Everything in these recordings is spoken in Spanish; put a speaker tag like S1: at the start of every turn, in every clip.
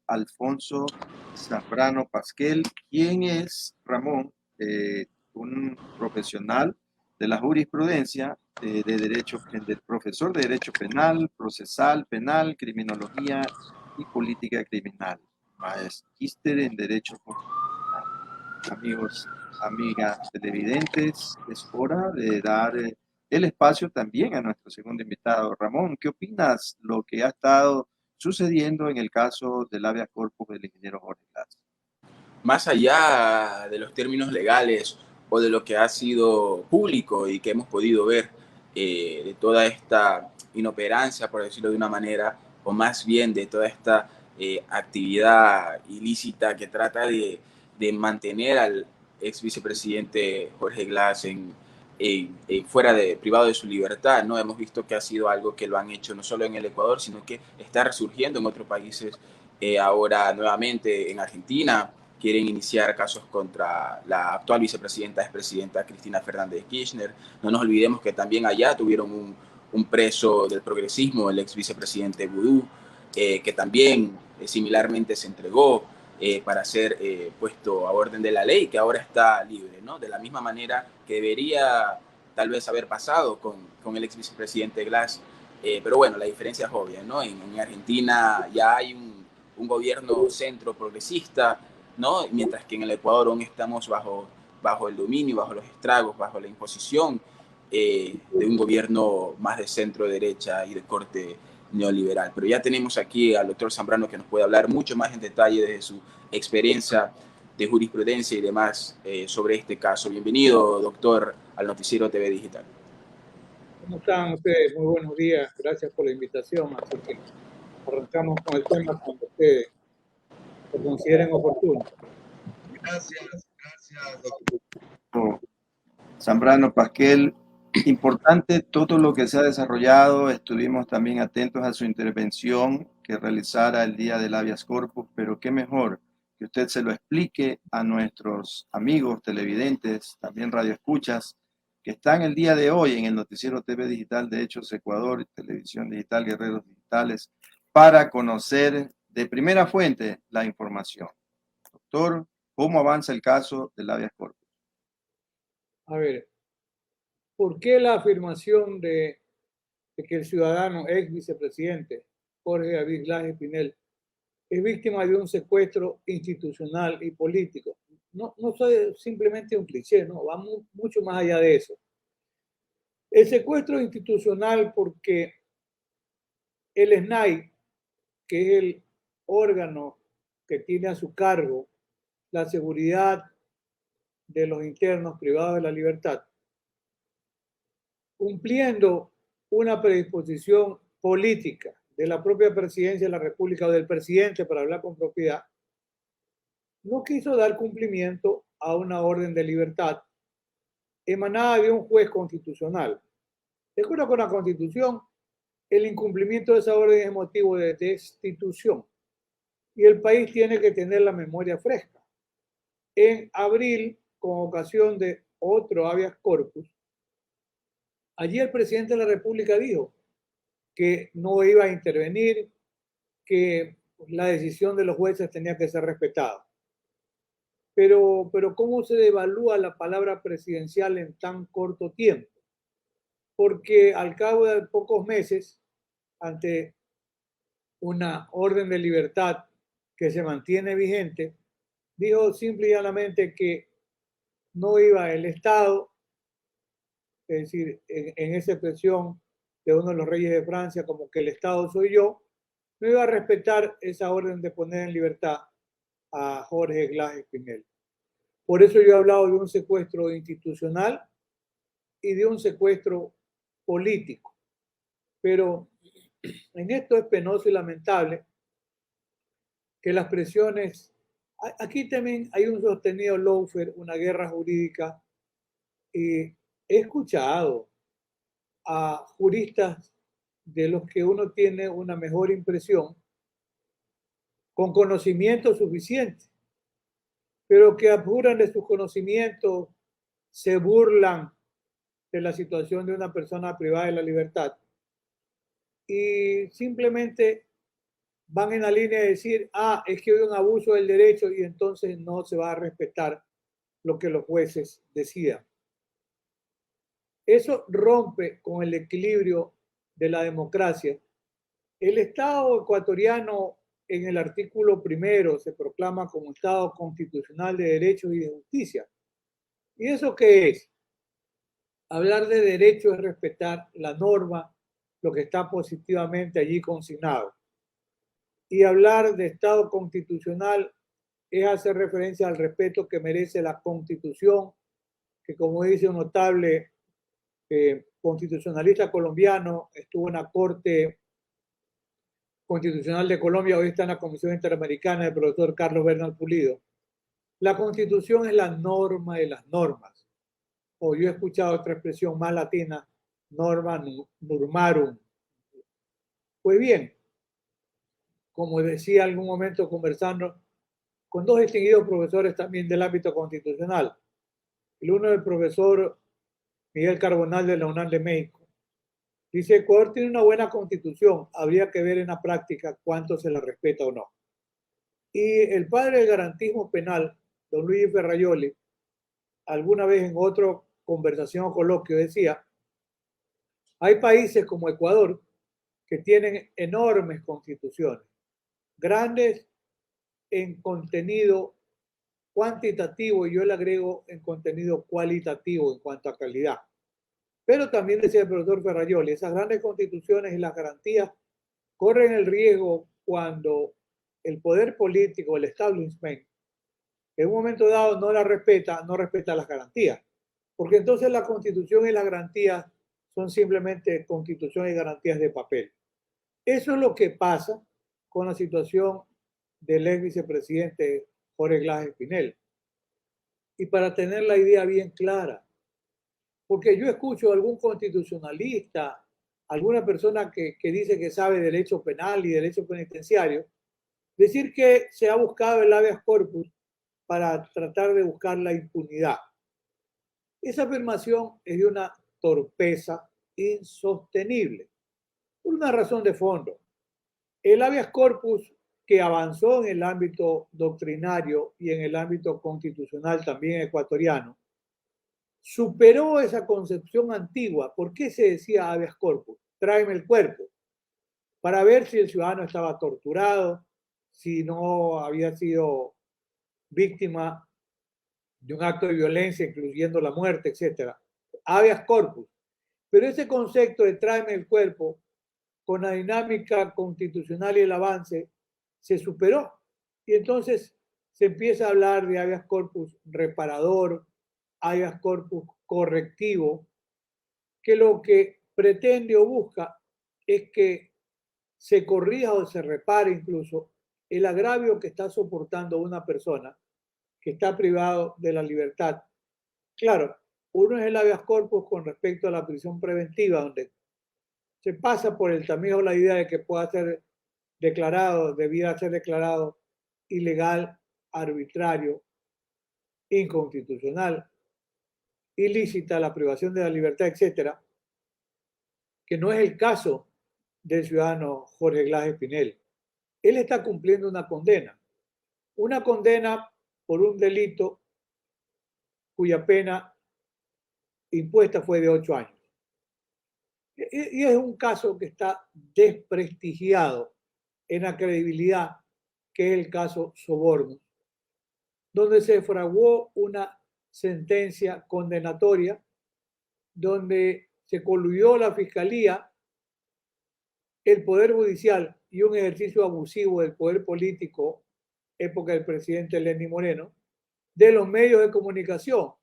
S1: Alfonso Zambrano Pasquel, quien es, Ramón, un profesional de la jurisprudencia, de derecho, del profesor de Derecho Penal, Procesal, Penal, Criminología y Política Criminal, magíster en Derecho Constitucional. Amigos, amigas televidentes, es hora de dar el espacio también a nuestro segundo invitado. Ramón, ¿qué opinas lo que ha estado sucediendo en el caso del habeas corpus del ingeniero Jorge Glass?
S2: Más allá de los términos legales o de lo que ha sido público y que hemos podido ver de toda esta inoperancia, por decirlo de una manera, o más bien de toda esta actividad ilícita que trata de mantener al ex vicepresidente Jorge Glass fuera de privado de su libertad, ¿no? Hemos visto que ha sido algo que lo han hecho no solo en el Ecuador, sino que está resurgiendo en otros países, ahora nuevamente en Argentina. Quieren iniciar casos contra la actual vicepresidenta, expresidenta Cristina Fernández de Kirchner. No nos olvidemos que también allá tuvieron un preso del progresismo, el ex vicepresidente Vudú, que también similarmente se entregó para ser puesto a orden de la ley, que ahora está libre, ¿no? De la misma manera que debería tal vez haber pasado con el ex vicepresidente Glass. Pero bueno, la diferencia es obvia, ¿no? En Argentina ya hay un gobierno centro progresista, ¿no? Mientras que en el Ecuador aún estamos bajo el dominio, bajo los estragos, bajo la imposición de un gobierno más de centro derecha y de corte neoliberal. Pero ya tenemos aquí al doctor Zambrano, que nos puede hablar mucho más en detalle desde su experiencia de jurisprudencia y demás sobre este caso. Bienvenido, doctor, al Noticiero TV Digital.
S3: ¿Cómo están ustedes? Muy buenos días. Gracias por la invitación. Así que arrancamos con el tema cuando ustedes lo consideren oportuno.
S1: Gracias, doctor Zambrano Pasquel. Importante todo lo que se ha desarrollado. Estuvimos también atentos a su intervención que realizara el día del habeas corpus, pero qué mejor que usted se lo explique a nuestros amigos televidentes, también radioescuchas, que están el día de hoy en el Noticiero TV Digital de Hechos Ecuador, Televisión Digital, Guerreros Digitales, para conocer de primera fuente la información. Doctor, ¿cómo avanza el caso del habeas corpus?
S3: A ver, ¿por qué la afirmación de que el ciudadano ex vicepresidente Jorge David Glass Espinel es víctima de un secuestro institucional y político? No soy simplemente un cliché, no, va mucho más allá de eso. El secuestro institucional porque el SNAI, que es el órgano que tiene a su cargo la seguridad de los internos privados de la libertad, cumpliendo una predisposición política de la propia presidencia de la República o del presidente, para hablar con propiedad, no quiso dar cumplimiento a una orden de libertad emanada de un juez constitucional. De acuerdo con la Constitución, el incumplimiento de esa orden es motivo de destitución y el país tiene que tener la memoria fresca. En abril, con ocasión de otro habeas corpus, allí el presidente de la República dijo que no iba a intervenir, que la decisión de los jueces tenía que ser respetada. Pero ¿cómo se devalúa la palabra presidencial en tan corto tiempo? Porque al cabo de pocos meses, ante una orden de libertad que se mantiene vigente, dijo simple y llanamente que no iba el Estado, es decir, en esa expresión de uno de los reyes de Francia, como que el Estado soy yo, no iba a respetar esa orden de poner en libertad a Jorge Glass Espinel. Por eso yo he hablado de un secuestro institucional y de un secuestro político. Pero en esto es penoso y lamentable que las presiones, aquí también hay un sostenido lawfare, una guerra jurídica, y he escuchado a juristas de los que uno tiene una mejor impresión, con conocimiento suficiente, pero que apuran de sus conocimientos, se burlan de la situación de una persona privada de la libertad y simplemente van en la línea de decir, es que hay un abuso del derecho y entonces no se va a respetar lo que los jueces decidan. Eso rompe con el equilibrio de la democracia. El Estado ecuatoriano, en el artículo primero, se proclama como Estado constitucional de derechos y de justicia. ¿Y eso qué es? Hablar de derecho es respetar la norma, lo que está positivamente allí consignado. Y hablar de Estado constitucional es hacer referencia al respeto que merece la Constitución, que como dice un notable constitucionalista colombiano, estuvo en la Corte Constitucional de Colombia, hoy está en la Comisión Interamericana, el profesor Carlos Bernal Pulido. La Constitución es la norma de las normas. O yo he escuchado otra expresión más latina, norma normarum. Pues bien, como decía en algún momento conversando con dos distinguidos profesores también del ámbito constitucional. El uno es el profesor Miguel Carbonal de la UNAM de México. Dice, Ecuador tiene una buena constitución, habría que ver en la práctica cuánto se la respeta o no. Y el padre del garantismo penal, don Luis Ferrayoli, alguna vez en otra conversación o coloquio decía, hay países como Ecuador que tienen enormes constituciones, grandes en contenido cuantitativo y yo le agrego en contenido cualitativo en cuanto a calidad. Pero también decía el profesor Ferrayoli, esas grandes constituciones y las garantías corren el riesgo cuando el poder político, el establishment, en un momento dado no la respeta, no respeta las garantías. Porque entonces la constitución y las garantías son simplemente constitución y garantías de papel. Eso es lo que pasa con la situación del ex vicepresidente Jorge Glass Espinel. Y para tener la idea bien clara, porque yo escucho a algún constitucionalista, alguna persona que dice que sabe derecho penal y derecho penitenciario, decir que se ha buscado el habeas corpus para tratar de buscar la impunidad. Esa afirmación es de una torpeza insostenible, por una razón de fondo. El habeas corpus que avanzó en el ámbito doctrinario y en el ámbito constitucional también ecuatoriano, superó esa concepción antigua. ¿Por qué se decía habeas corpus? Tráeme el cuerpo, para ver si el ciudadano estaba torturado, si no había sido víctima de un acto de violencia, incluyendo la muerte, etc. Habeas corpus. Pero ese concepto de tráeme el cuerpo, con la dinámica constitucional y el avance, se superó. Y entonces se empieza a hablar de habeas corpus reparador, habeas corpus correctivo, que lo que pretende o busca es que se corrija o se repare incluso el agravio que está soportando una persona que está privado de la libertad. Claro, uno es el habeas corpus con respecto a la prisión preventiva, donde se pasa por el tamiz la idea de que pueda ser declarado, debiera ser declarado ilegal, arbitrario, inconstitucional, ilícita la privación de la libertad, etcétera, que no es el caso del ciudadano Jorge Glass Espinel. Él está cumpliendo una condena por un delito cuya pena impuesta fue de 8 años. Y es un caso que está desprestigiado en la credibilidad, que es el caso Soborno, donde se fraguó una sentencia condenatoria, donde se coluyó la fiscalía, el Poder Judicial y un ejercicio abusivo del poder político, época del presidente Lenín Moreno, de los medios de comunicación.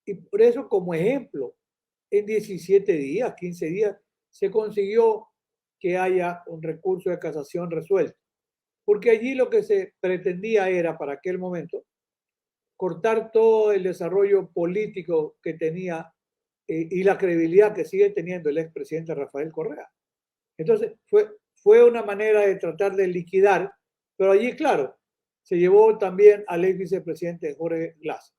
S3: Y por eso, como ejemplo, en 17 días, 15 días, se consiguió que haya un recurso de casación resuelto. Porque allí lo que se pretendía era, para aquel momento, cortar todo el desarrollo político que tenía y la credibilidad que sigue teniendo el expresidente Rafael Correa. Entonces, fue una manera de tratar de liquidar, pero allí, claro, se llevó también al ex vicepresidente Jorge Glass.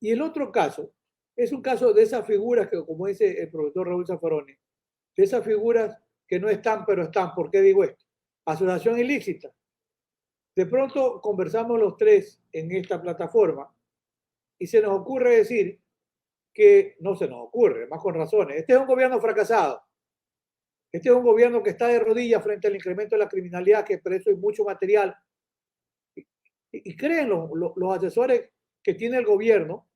S3: Y el otro caso es un caso de esas figuras que, como dice el profesor Raúl Zaffaroni, de esas figuras que no están, pero están. ¿Por qué digo esto? Asociación ilícita. De pronto conversamos los tres en esta plataforma y se nos ocurre decir que no se nos ocurre, más con razones. Este es un gobierno fracasado. Este es un gobierno que está de rodillas frente al incremento de la criminalidad, que por eso hay mucho material. Y creen los asesores que tiene el gobierno,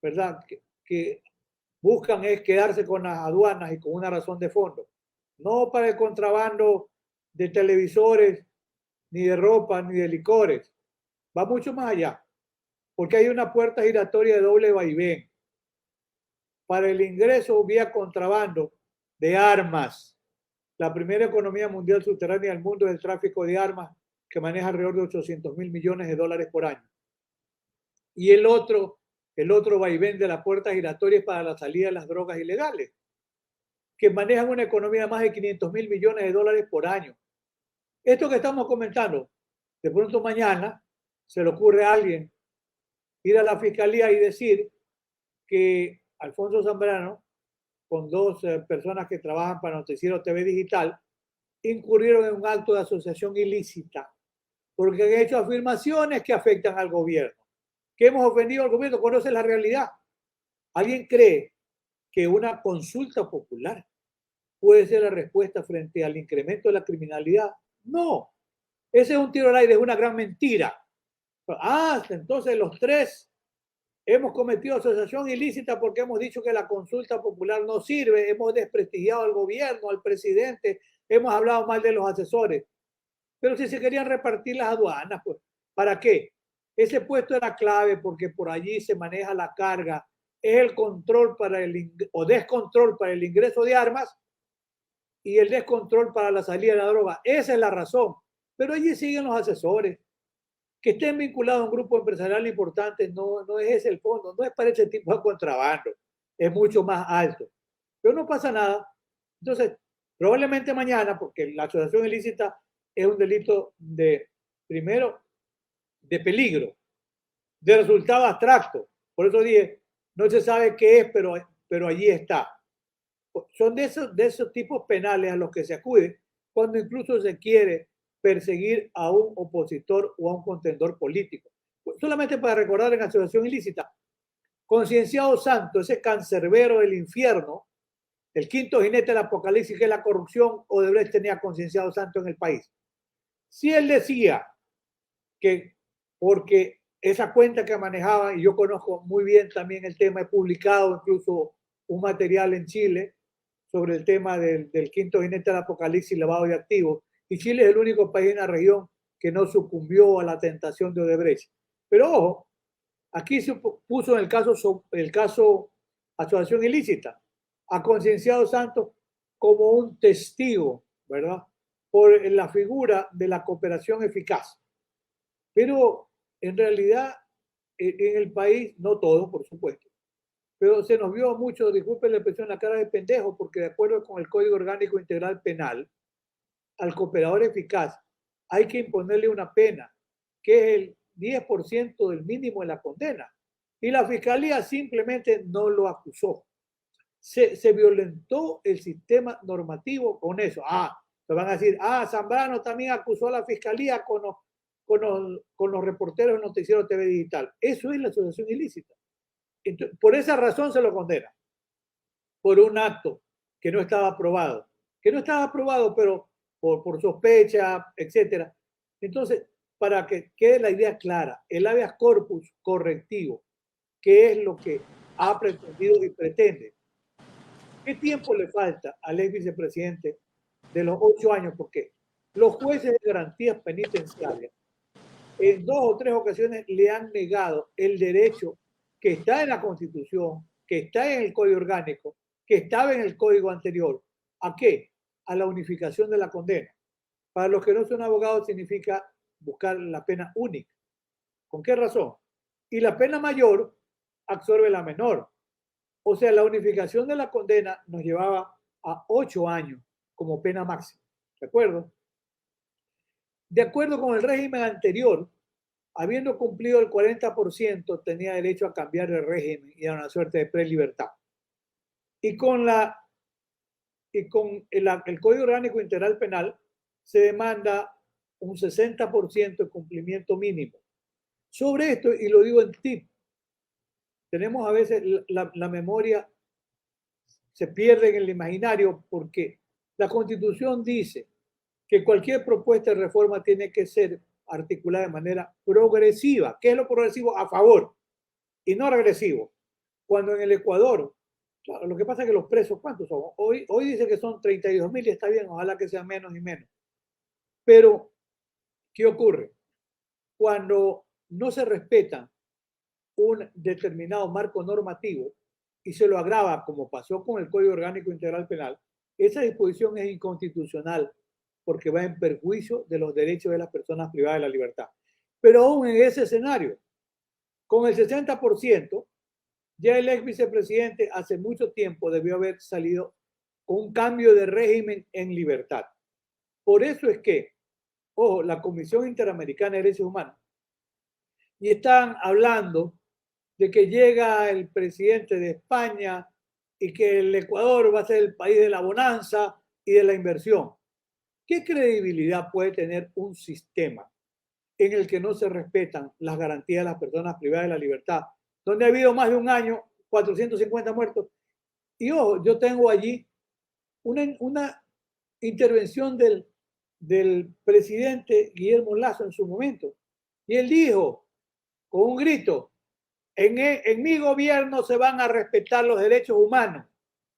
S3: ¿verdad? Que buscan es quedarse con las aduanas y con una razón de fondo. No para el contrabando de televisores, ni de ropa, ni de licores. Va mucho más allá, porque hay una puerta giratoria de doble vaivén para el ingreso vía contrabando de armas. La primera economía mundial subterránea del mundo es el tráfico de armas, que maneja alrededor de 800.000 millones de dólares por año. Y el otro vaivén de la puerta giratoria es para la salida de las drogas ilegales, que manejan una economía de más de 500.000 millones de dólares por año. Esto que estamos comentando, de pronto mañana se le ocurre a alguien ir a la fiscalía y decir que Alfonso Zambrano, con dos personas que trabajan para Noticiero TV Digital, incurrieron en un acto de asociación ilícita, porque han hecho afirmaciones que afectan al gobierno, que hemos ofendido al gobierno. Conoce la realidad. ¿Alguien cree que una consulta popular puede ser la respuesta frente al incremento de la criminalidad? No. Ese es un tiro al aire, es una gran mentira. Entonces los tres hemos cometido asociación ilícita porque hemos dicho que la consulta popular no sirve, hemos desprestigiado al gobierno, al presidente, hemos hablado mal de los asesores. Pero si se querían repartir las aduanas, pues, ¿para qué? Ese puesto era clave porque por allí se maneja la carga, es el control o descontrol para el ingreso de armas y el descontrol para la salida de la droga. Esa es la razón. Pero allí siguen los asesores. Que estén vinculados a un grupo empresarial importante no es ese el fondo, no es para ese tipo de contrabando, es mucho más alto. Pero no pasa nada. Entonces, probablemente mañana, porque la asociación ilícita es un delito primero, de peligro, de resultado abstracto. Por eso dije, no se sabe qué es, pero allí está. Son de esos tipos penales a los que se acude cuando incluso se quiere perseguir a un opositor o a un contendor político. Solamente para recordar en asociación ilícita, Concienciado Santo, ese cancerbero del infierno, el quinto jinete del apocalipsis, que es la corrupción, Odebrecht tenía Concienciado Santo en el país. Si él decía que porque esa cuenta que manejaba, y yo conozco muy bien también el tema, he publicado incluso un material en Chile sobre el tema del quinto jinete del apocalipsis, lavado de activos, y Chile es el único país en la región que no sucumbió a la tentación de Odebrecht. Pero ojo, aquí se puso en el caso asociación ilícita a Concienciado Santos como un testigo, ¿verdad? Por la figura de la cooperación eficaz. Pero en realidad en el país, no todo, por supuesto, pero se nos vio mucho, disculpen la expresión, la cara de pendejo, porque de acuerdo con el Código Orgánico Integral Penal, al cooperador eficaz hay que imponerle una pena, que es el 10% del mínimo de la condena. Y la fiscalía simplemente no lo acusó. Se violentó el sistema normativo con eso. Se van a decir, Zambrano también acusó a la fiscalía con los reporteros de Noticiero TV Digital. Eso es la asociación ilícita. Entonces, por esa razón se lo condena, por un acto que no estaba aprobado, pero por sospecha, etcétera. Entonces, para que quede la idea clara, el habeas corpus correctivo, ¿qué es lo que ha pretendido y pretende? ¿Qué tiempo le falta al ex vicepresidente de los 8 años? Porque los jueces de garantías penitenciarias en 2 o 3 ocasiones le han negado el derecho que está en la Constitución, que está en el Código Orgánico, que estaba en el Código anterior. ¿A qué? A la unificación de la condena. Para los que no son abogados significa buscar la pena única. ¿Con qué razón? Y la pena mayor absorbe la menor. O sea, la unificación de la condena nos llevaba a 8 años como pena máxima. ¿De acuerdo? De acuerdo con el régimen anterior, habiendo cumplido el 40%, tenía derecho a cambiar de régimen y a una suerte de prelibertad. Y con el Código Orgánico Integral Penal se demanda un 60% de cumplimiento mínimo. Sobre esto, y lo digo en tip, tenemos a veces la memoria se pierde en el imaginario porque la Constitución dice que cualquier propuesta de reforma tiene que ser articulada de manera progresiva. ¿Qué es lo progresivo? A favor y no regresivo. Cuando en el Ecuador, claro, lo que pasa es que los presos, ¿cuántos son? Hoy dice que son 32.000 y está bien, ojalá que sean menos y menos. Pero, ¿qué ocurre? Cuando no se respeta un determinado marco normativo y se lo agrava, como pasó con el Código Orgánico Integral Penal, esa disposición es inconstitucional porque va en perjuicio de los derechos de las personas privadas de la libertad. Pero aún en ese escenario, con el 60%, ya el ex vicepresidente hace mucho tiempo debió haber salido con un cambio de régimen en libertad. Por eso es que, ojo, la Comisión Interamericana de Derechos Humanos, y están hablando de que llega el presidente de España y que el Ecuador va a ser el país de la bonanza y de la inversión. ¿Qué credibilidad puede tener un sistema en el que no se respetan las garantías de las personas privadas de la libertad, donde ha habido más de un año, 450 muertos? Y ojo, yo tengo allí una intervención del presidente Guillermo Lasso en su momento. Y él dijo, con un grito, en mi gobierno se van a respetar los derechos humanos.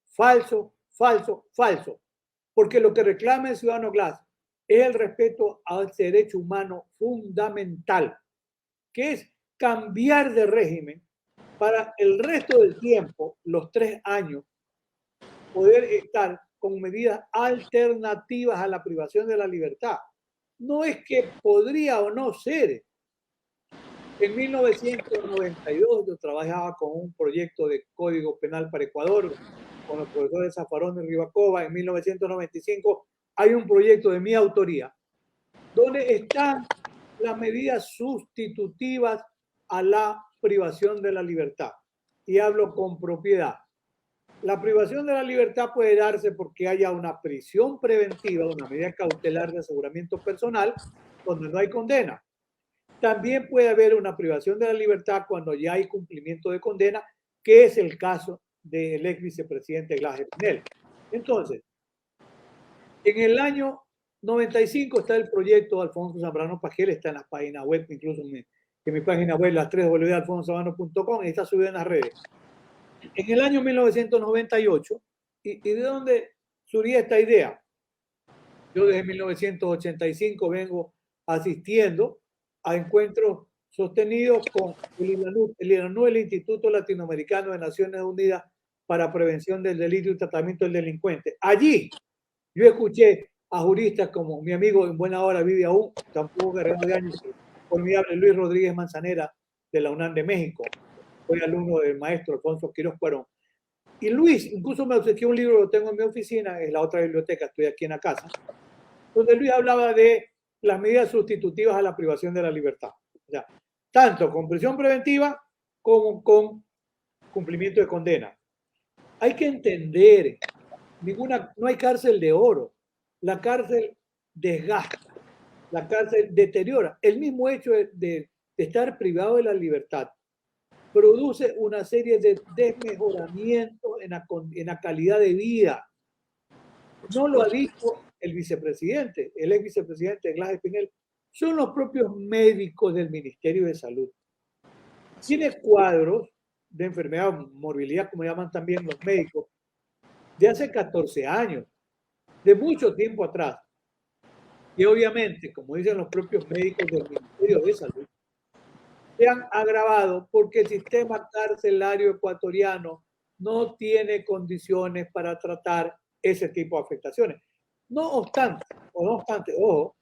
S3: Falso, falso, falso. Porque lo que reclama el ciudadano Glass es el respeto a ese derecho humano fundamental, que es cambiar de régimen para el resto del tiempo, los 3 años, poder estar con medidas alternativas a la privación de la libertad. No es que podría o no ser. En 1992 yo trabajaba con un proyecto de código penal para Ecuador con los profesores Zaffaroni y Ribacova. En 1995 hay un proyecto de mi autoría donde están las medidas sustitutivas a la privación de la libertad. Y hablo con propiedad. La privación de la libertad puede darse porque haya una prisión preventiva, una medida cautelar de aseguramiento personal, donde no hay condena. También puede haber una privación de la libertad cuando ya hay cumplimiento de condena, que es el caso del ex vicepresidente Glass Espinel. Entonces, en el año 95 está el proyecto de Alfonso Zambrano Pagel, está en las páginas web, incluso en mi página web, las 3 www.alfonsozambrano.com, y está subido en las redes. En el año 1998, ¿y de dónde surgía esta idea? Yo desde 1985 vengo asistiendo a encuentros sostenidos con el INANU, el Instituto Latinoamericano de Naciones Unidas para Prevención del Delito y Tratamiento del Delincuente. Allí yo escuché a juristas como mi amigo en buena hora vive aún, tampoco guerrero de años, formidable Luis Rodríguez Manzanera de la UNAM de México. Fue alumno del maestro Alfonso Quiroz Cuarón. Y Luis, incluso me obsequió un libro, lo tengo en mi oficina, es la otra biblioteca, estoy aquí en la casa, donde Luis hablaba de las medidas sustitutivas a la privación de la libertad. O sea, tanto con prisión preventiva como con cumplimiento de condena. Hay que entender, no hay cárcel de oro. La cárcel desgasta, la cárcel deteriora. El mismo hecho de estar privado de la libertad produce una serie de desmejoramientos en la calidad de vida. No lo ha dicho el vicepresidente, el ex vicepresidente Glass Espinel, son los propios médicos del Ministerio de Salud. Tiene cuadros de enfermedad, morbilidad, como llaman también los médicos, de hace 14 años, de mucho tiempo atrás. Y obviamente, como dicen los propios médicos del Ministerio de Salud, se han agravado porque el sistema carcelario ecuatoriano no tiene condiciones para tratar ese tipo de afectaciones. No obstante, ojo,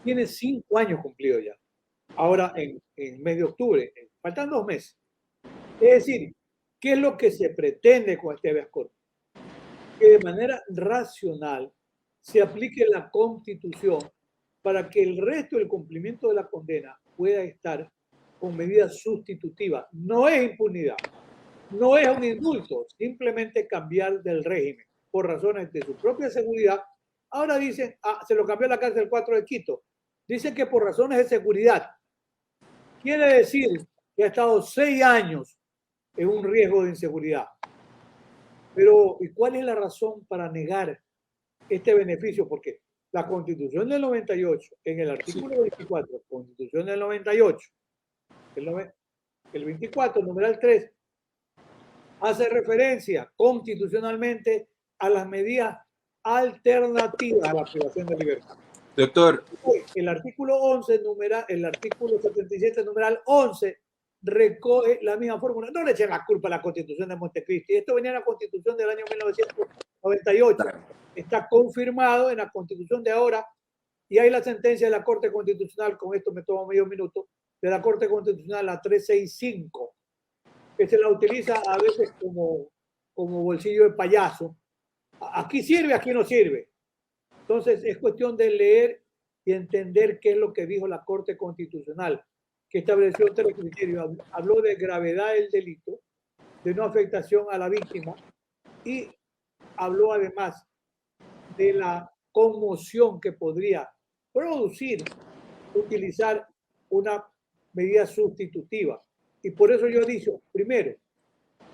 S3: tiene 5 años cumplidos ya. Ahora en mes de octubre, faltan 2 meses. Es decir, ¿qué es lo que se pretende con este habeas corpus? Que de manera racional se aplique la Constitución para que el resto del cumplimiento de la condena pueda estar con medidas sustitutivas. No es impunidad, no es un indulto, simplemente cambiar del régimen por razones de su propia seguridad. Ahora dicen, se lo cambió a la cárcel 4 de Quito. Dice que por razones de seguridad. Quiere decir que ha estado 6 años en un riesgo de inseguridad. Pero, ¿y cuál es la razón para negar este beneficio? Porque la Constitución del 98, en el artículo 24, Constitución del 98, el 24, numeral 3, hace referencia constitucionalmente a las medidas alternativas a la privación de libertad.
S2: Doctor.
S3: El artículo 11, el artículo 77, numeral 11, recoge la misma fórmula. No le echen la culpa a la Constitución de Montecristi. Esto venía en la Constitución del año 1998. Está confirmado en la Constitución de ahora y hay la sentencia de la Corte Constitucional, con esto me tomo medio minuto, de la Corte Constitucional, la 365, que se la utiliza a veces como bolsillo de payaso. Aquí sirve, aquí no sirve. Entonces es cuestión de leer y entender qué es lo que dijo la Corte Constitucional, que estableció 3 criterios. Habló de gravedad del delito, de no afectación a la víctima y habló además de la conmoción que podría producir utilizar una medida sustitutiva. Y por eso yo he dicho, primero,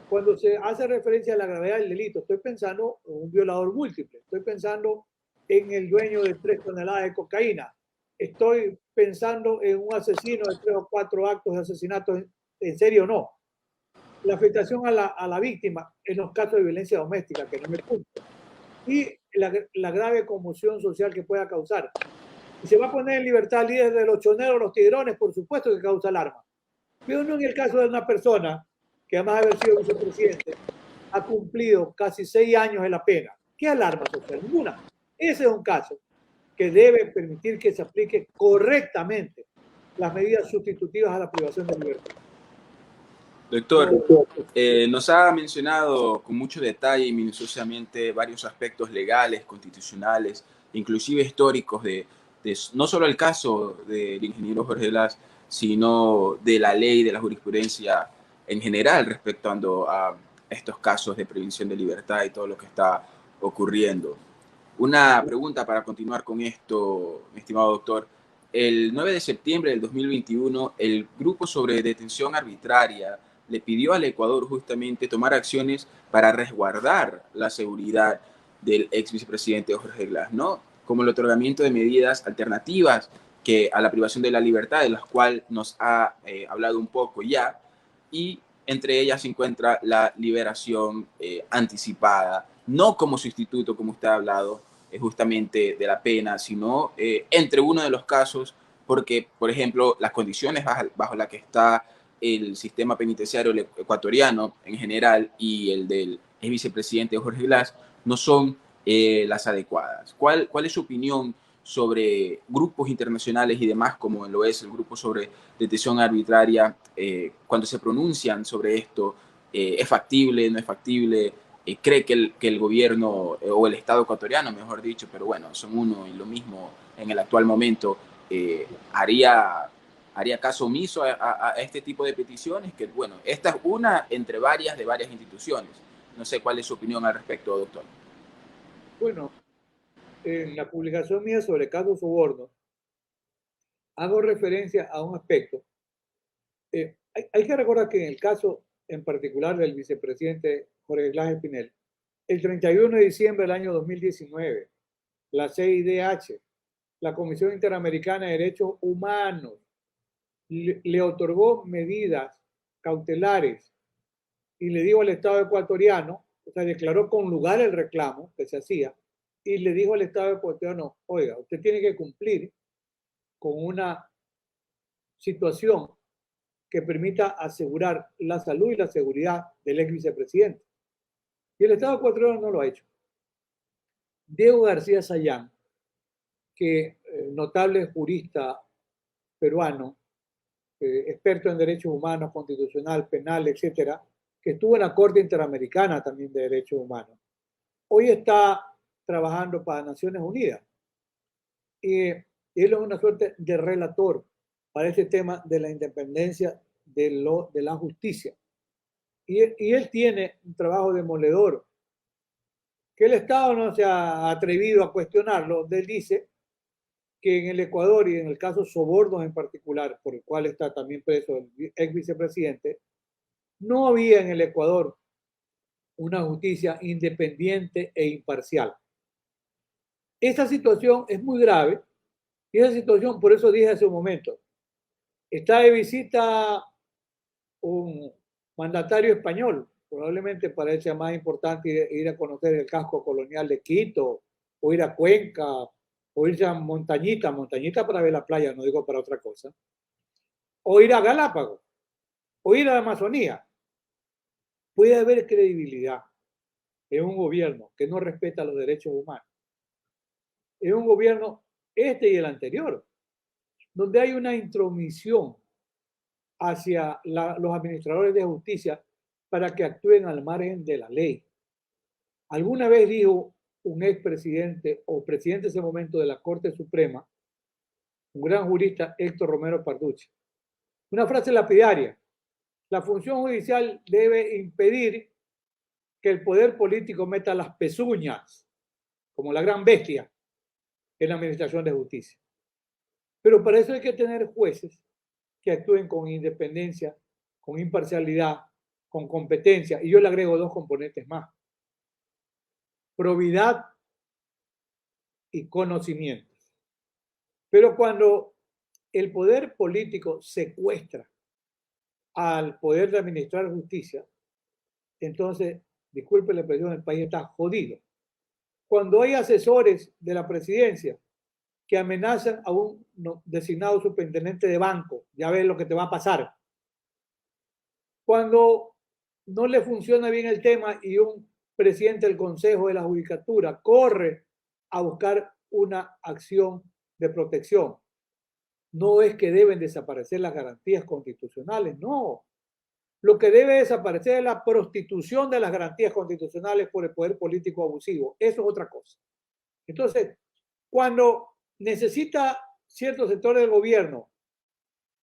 S3: cuando se hace referencia a la gravedad del delito, estoy pensando en un violador múltiple, estoy pensando en el dueño de 3 toneladas de cocaína, estoy pensando en un asesino de 3 o 4 actos de asesinato en serio o no. La afectación a la víctima en los casos de violencia doméstica, que no me punto, y la grave conmoción social que pueda causar. Y se va a poner en libertad líderes de los choneros, los tigrones, por supuesto que causa alarma. Pero no en el caso de una persona que además de haber sido vicepresidente, ha cumplido casi 6 años de la pena. ¿Qué alarma social? Ninguna. Ese es un caso que debe permitir que se aplique correctamente las medidas sustitutivas a la privación de libertad.
S2: Doctor, nos ha mencionado con mucho detalle y minuciosamente varios aspectos legales, constitucionales, inclusive históricos de no solo el caso del ingeniero Jorge Glass, sino de la ley, de la jurisprudencia en general respecto a estos casos de prevención de libertad y todo lo que está ocurriendo. Una pregunta para continuar con esto, mi estimado doctor. El 9 de septiembre del 2021, el Grupo sobre Detención Arbitraria le pidió al Ecuador justamente tomar acciones para resguardar la seguridad del ex vicepresidente Jorge Glass, ¿no? Como el otorgamiento de medidas alternativas que a la privación de la libertad, de las cuales nos ha hablado un poco ya, y entre ellas se encuentra la liberación anticipada, no como sustituto, como usted ha hablado, justamente de la pena, sino entre uno de los casos, porque, por ejemplo, las condiciones bajo las que está el sistema penitenciario ecuatoriano en general y el del vicepresidente Jorge Glass no son las adecuadas. ¿Cuál es su opinión sobre grupos internacionales y demás, como lo es el Grupo sobre Detención Arbitraria, cuando se pronuncian sobre esto? ¿Es factible, no es factible? ¿Cree que el gobierno o el Estado ecuatoriano, mejor dicho, pero bueno, son uno y lo mismo en el actual momento, haría caso omiso a este tipo de peticiones? Que bueno, esta es una entre varias de varias instituciones. No sé cuál es su opinión al respecto, doctor.
S3: Bueno, en la publicación mía sobre casos sobornos, hago referencia a un aspecto. Hay que recordar que en el caso en particular del vicepresidente Jorge Glass Espinel, el 31 de diciembre del año 2019, la CIDH, la Comisión Interamericana de Derechos Humanos, le otorgó medidas cautelares y le dijo al Estado ecuatoriano, o sea, declaró con lugar el reclamo que se hacía, y le dijo al Estado ecuatoriano, oiga, usted tiene que cumplir con una situación que permita asegurar la salud y la seguridad del ex vicepresidente. Y el Estado ecuatoriano no lo ha hecho. Diego García Sayán, que notable jurista peruano, experto en derechos humanos, constitucional, penal, etcétera, que estuvo en la Corte Interamericana también de Derechos Humanos, hoy está trabajando para Naciones Unidas. Y él es una suerte de relator para este tema de la independencia de la justicia. Y él tiene un trabajo demoledor que el Estado no se ha atrevido a cuestionarlo. Él dice que en el Ecuador y en el caso Sobornos en particular, por el cual está también preso el ex vicepresidente, no había en el Ecuador una justicia independiente e imparcial. Esta situación es muy grave y esa situación, por eso dije hace un momento, está de visita un mandatario español, probablemente para él sea más importante ir a conocer el casco colonial de Quito, o ir a Cuenca, o ir a Montañita para ver la playa, no digo para otra cosa, o ir a Galápagos, o ir a la Amazonía. Puede haber credibilidad en un gobierno que no respeta los derechos humanos. En un gobierno, este y el anterior, donde hay una intromisión hacia los administradores de justicia para que actúen al margen de la ley. Alguna vez dijo un expresidente o presidente en ese momento de la Corte Suprema, un gran jurista, Héctor Romero Parducci, una frase lapidaria: la función judicial debe impedir que el poder político meta las pezuñas, como la gran bestia, en la administración de justicia. Pero para eso hay que tener jueces que actúen con independencia, con imparcialidad, con competencia. Y yo le agrego dos componentes más: probidad y conocimientos. Pero cuando el poder político secuestra al poder de administrar justicia, entonces, disculpe la expresión, el país está jodido. Cuando hay asesores de la presidencia que amenazan a un designado superintendente de banco, ya ves lo que te va a pasar. Cuando no le funciona bien el tema y un presidente del Consejo de la Judicatura corre a buscar una acción de protección. No es que deben desaparecer las garantías constitucionales, no. Lo que debe desaparecer es la prostitución de las garantías constitucionales por el poder político abusivo. Eso es otra cosa. Entonces, cuando necesita ciertos sectores del gobierno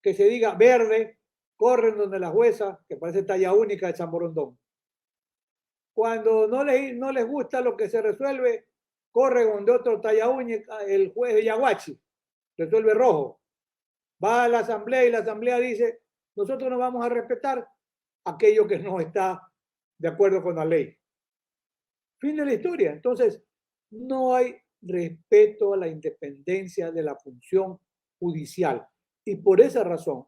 S3: que se diga verde, corren donde la jueza, que parece talla única de San Borondón. Cuando no les gusta lo que se resuelve, corre donde otro talla única, el juez de Yaguachi, resuelve rojo. Va a la asamblea y la asamblea dice, nosotros no vamos a respetar aquello que no está de acuerdo con la ley. Fin de la historia. Entonces, no hay respeto a la independencia de la función judicial. Y por esa razón,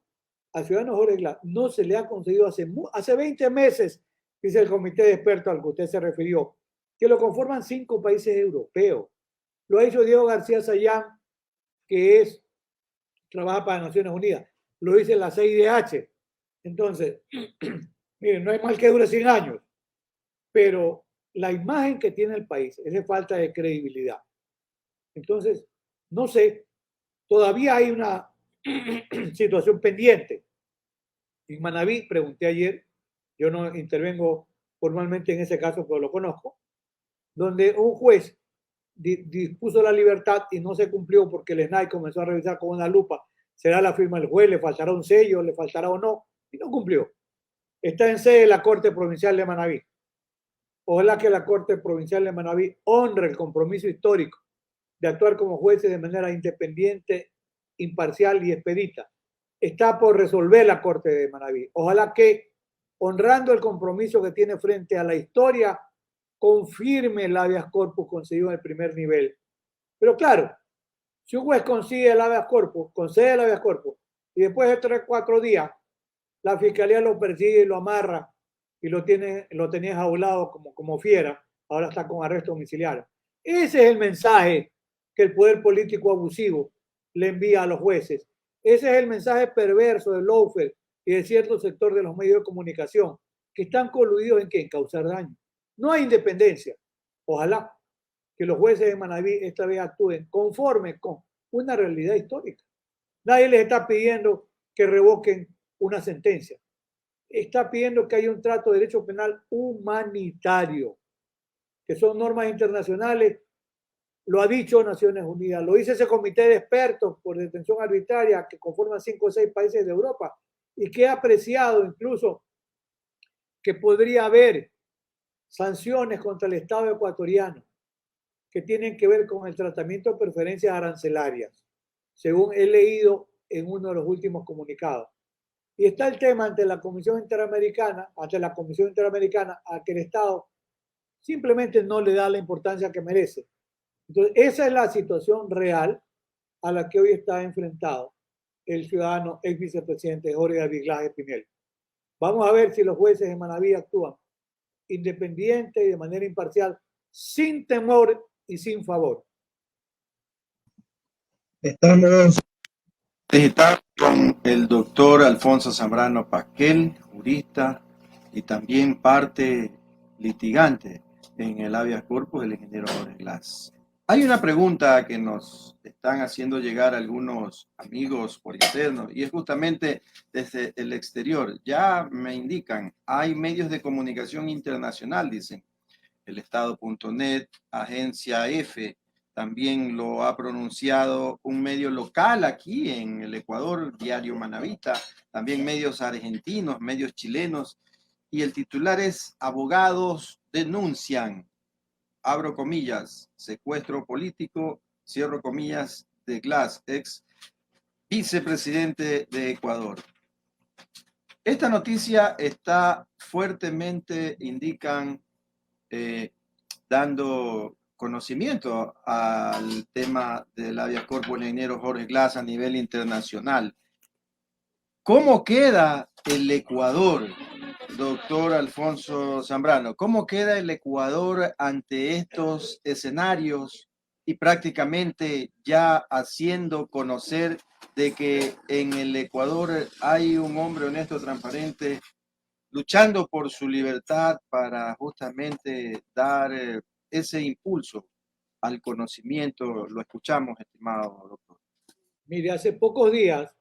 S3: a Ciudadanos Jorge Glass no se le ha concedido hace 20 meses, dice el comité de expertos al que usted se refirió, que lo conforman 5 países europeos. Lo ha hecho Diego García Sayán, que trabaja para Naciones Unidas. Lo dice la CIDH. Entonces, miren, no hay mal que dure 100 años, pero la imagen que tiene el país es de falta de credibilidad. Entonces, no sé, todavía hay una situación pendiente. En Manabí, pregunté ayer, yo no intervengo formalmente en ese caso, pero lo conozco, donde un juez dispuso la libertad y no se cumplió porque el SNAI comenzó a revisar con una lupa. Será la firma del juez, le faltará un sello, le faltará o no, y no cumplió. Está en sede de la Corte Provincial de Manabí. Ojalá que la Corte Provincial de Manabí honre el compromiso histórico de actuar como jueces de manera independiente, imparcial y expedita. Está por resolver la Corte de Manabí. Ojalá que, honrando el compromiso que tiene frente a la historia, confirme el habeas corpus conseguido en el primer nivel. Pero claro, si un juez consigue el habeas corpus, concede el habeas corpus, y después de 3 o 4 días, la fiscalía lo persigue y lo amarra y lo tenía jaulado como fiera, ahora está con arresto domiciliario. Ese es el mensaje que el poder político abusivo le envía a los jueces. Ese es el mensaje perverso del lawfare y de cierto sector de los medios de comunicación que están coludidos en causar daño. No hay independencia. Ojalá que los jueces de Manabí esta vez actúen conforme con una realidad histórica. Nadie les está pidiendo que revoquen una sentencia. Está pidiendo que haya un trato de derecho penal humanitario, que son normas internacionales. Lo ha dicho Naciones Unidas, lo dice ese comité de expertos por detención arbitraria que conforman 5 o 6 países de Europa y que ha apreciado incluso que podría haber sanciones contra el Estado ecuatoriano que tienen que ver con el tratamiento de preferencias arancelarias. según he leído en uno de los últimos comunicados. Y está el tema ante la Comisión Interamericana, a que el Estado simplemente no le da la importancia que merece. Entonces, esa es la situación real a la que hoy está enfrentado el ciudadano ex vicepresidente Jorge David Laje Pinel. Vamos a ver si los jueces de Manaví actúan independiente y de manera imparcial, sin temor y sin favor.
S1: Estamos con el doctor Alfonso Zambrano Pasquel, jurista y también parte litigante en el habeas corpus del ingeniero Jorge Glass. Hay una pregunta que nos están haciendo llegar algunos amigos por interno y es justamente desde el exterior. Ya me indican, hay medios de comunicación internacional, dicen, el Estado.net, Agencia F, también lo ha pronunciado un medio local aquí en el Ecuador, Diario Manavita, también medios argentinos, medios chilenos, y el titular es Abogados denuncian, abro comillas, secuestro político, cierro comillas, de Glass, ex vicepresidente de Ecuador. Esta noticia está fuertemente, indican, dando conocimiento al tema del habeas corpus del ingeniero Jorge Glass a nivel internacional. ¿Cómo queda el Ecuador, doctor Alfonso Zambrano? ¿Cómo queda el Ecuador ante estos escenarios y prácticamente ya haciendo conocer de que en el Ecuador hay un hombre honesto, transparente, luchando por su libertad para justamente dar ese impulso al conocimiento? Lo escuchamos, estimado doctor.
S3: Mire, hace pocos días,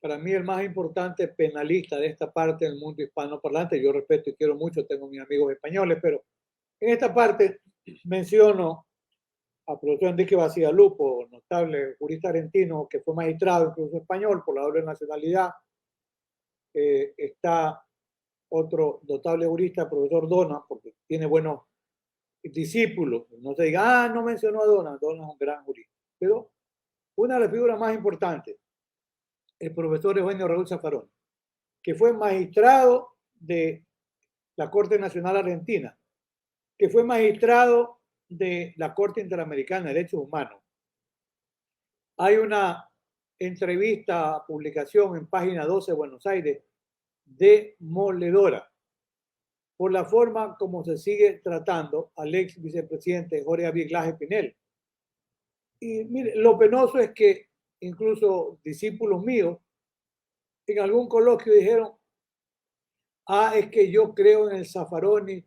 S3: para mí el más importante penalista de esta parte del mundo hispanoparlante, yo respeto y quiero mucho, tengo mis amigos españoles, pero en esta parte menciono a profesor Enrique Bacigalupo, notable jurista argentino que fue magistrado, incluso español, por la doble nacionalidad. Está otro notable jurista, profesor Dona, porque tiene buenos discípulos. No se diga, no mencionó a Dona, Dona es un gran jurista. Pero una de las figuras más importantes, el profesor Eugenio Raúl Zaffaroni, que fue magistrado de la Corte Nacional Argentina, que fue magistrado de la Corte Interamericana de Derechos Humanos. Hay una entrevista, publicación en página 12 de Buenos Aires, demoledora por la forma como se sigue tratando al ex vicepresidente Jorge David Glass Pinel. Y mire, lo penoso es que incluso discípulos míos en algún coloquio dijeron, es que yo creo en el Zaffaroni